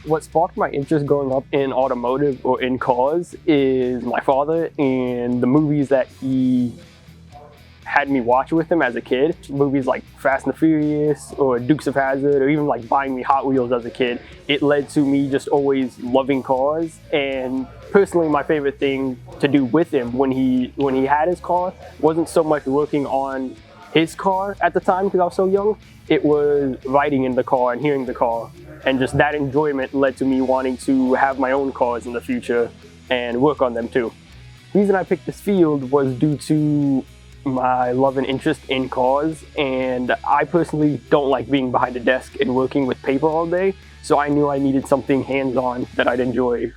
What sparked my interest growing up in automotive or in cars is my father and the movies that he had me watch with him as a kid. Movies like Fast and the Furious or Dukes of Hazzard, or even like buying me Hot Wheels as a kid. It led to me just always loving cars. And personally, my favorite thing to do with him when he had his car wasn't so much working on his car at the time because I was so young. It was riding in the car and hearing the car. And just that enjoyment led to me wanting to have my own cars in the future and work on them too. The reason I picked this field was due to my love and interest in cars, and I personally don't like being behind a desk and working with paper all day, so I knew I needed something hands-on that I'd enjoy.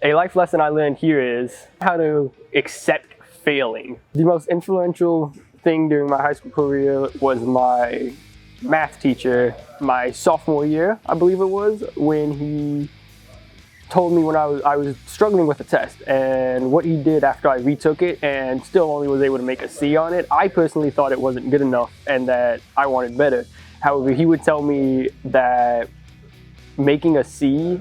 A life lesson I learned here is how to accept failing. The most influential thing during my high school career was my math teacher my sophomore year, I believe it was, when he told me when I was struggling with a test, and what he did after I retook it and still only was able to make a C on it. I personally thought it wasn't good enough and that I wanted better. However, he would tell me that making a C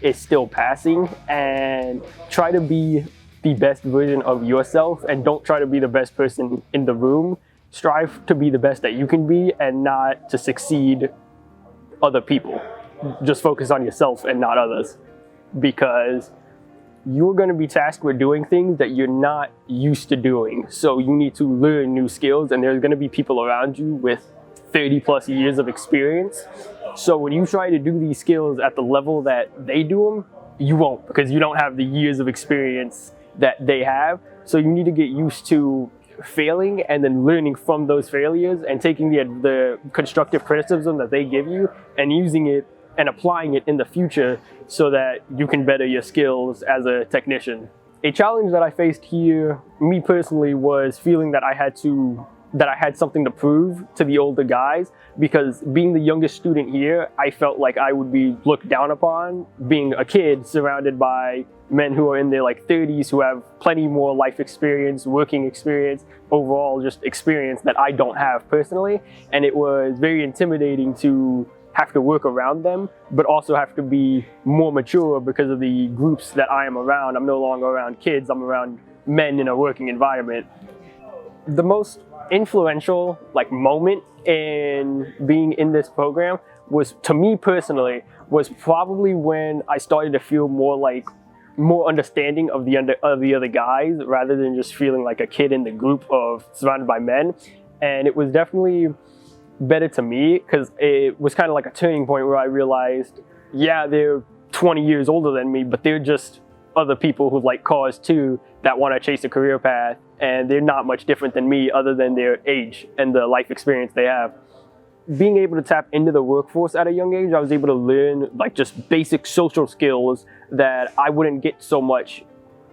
is still passing, and try to be the best version of yourself and don't try to be the best person in the room. Strive to be the best that you can be and not to succeed other people. Just focus on yourself and not others, because you're going to be tasked with doing things that you're not used to doing. So you need to learn new skills, and there's going to be people around you with 30 plus years of experience. So when you try to do these skills at the level that they do them, you won't, because you don't have the years of experience that they have. So you need to get used to failing and then learning from those failures and taking the constructive criticism that they give you and using it and applying it in the future so that you can better your skills as a technician. A challenge that I faced here, me personally, was feeling that I had something to prove to the older guys, because being the youngest student here, I felt like I would be looked down upon being a kid surrounded by men who are in their like 30s who have plenty more life experience, working experience, overall just experience that I don't have personally. And it was very intimidating to have to work around them, but also have to be more mature because of the groups that I am around. I'm no longer around kids, I'm around men in a working environment. The most influential moment in being in this program was, to me personally, was probably when I started to feel more understanding of the other guys, rather than just feeling like a kid in the group of surrounded by men. And it was definitely better to me because it was kind of like a turning point where I realized, yeah, they're 20 years older than me, but they're just other people who like cars too that want to chase a career path, and they're not much different than me other than their age and the life experience they have. Being able to tap into the workforce at a young age, I was able to learn just basic social skills that I wouldn't get so much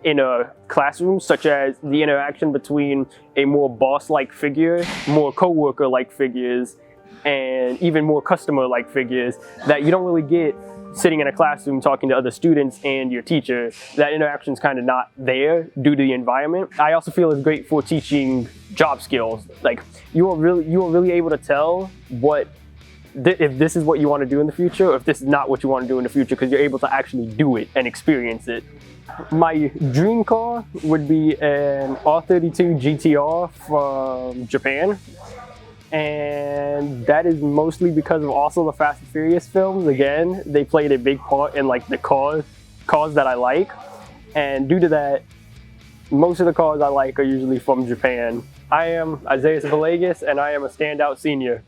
in a classroom, such as the interaction between a more boss-like figure, more co-worker-like figures, and even more customer-like figures that you don't really get sitting in a classroom talking to other students and your teacher. That interaction's kind of not there due to the environment. I also feel it's great for teaching job skills. You are really able to tell if this is what you want to do in the future, or if this is not what you want to do in the future, because you're able to actually do it and experience it. My dream car would be an R32 GTR from Japan. And that is mostly because of also the Fast and Furious films. Again, they played a big part in the cars that I like. And due to that, most of the cars I like are usually from Japan. I am Izaihes Villegas, and I am a Standout Senior.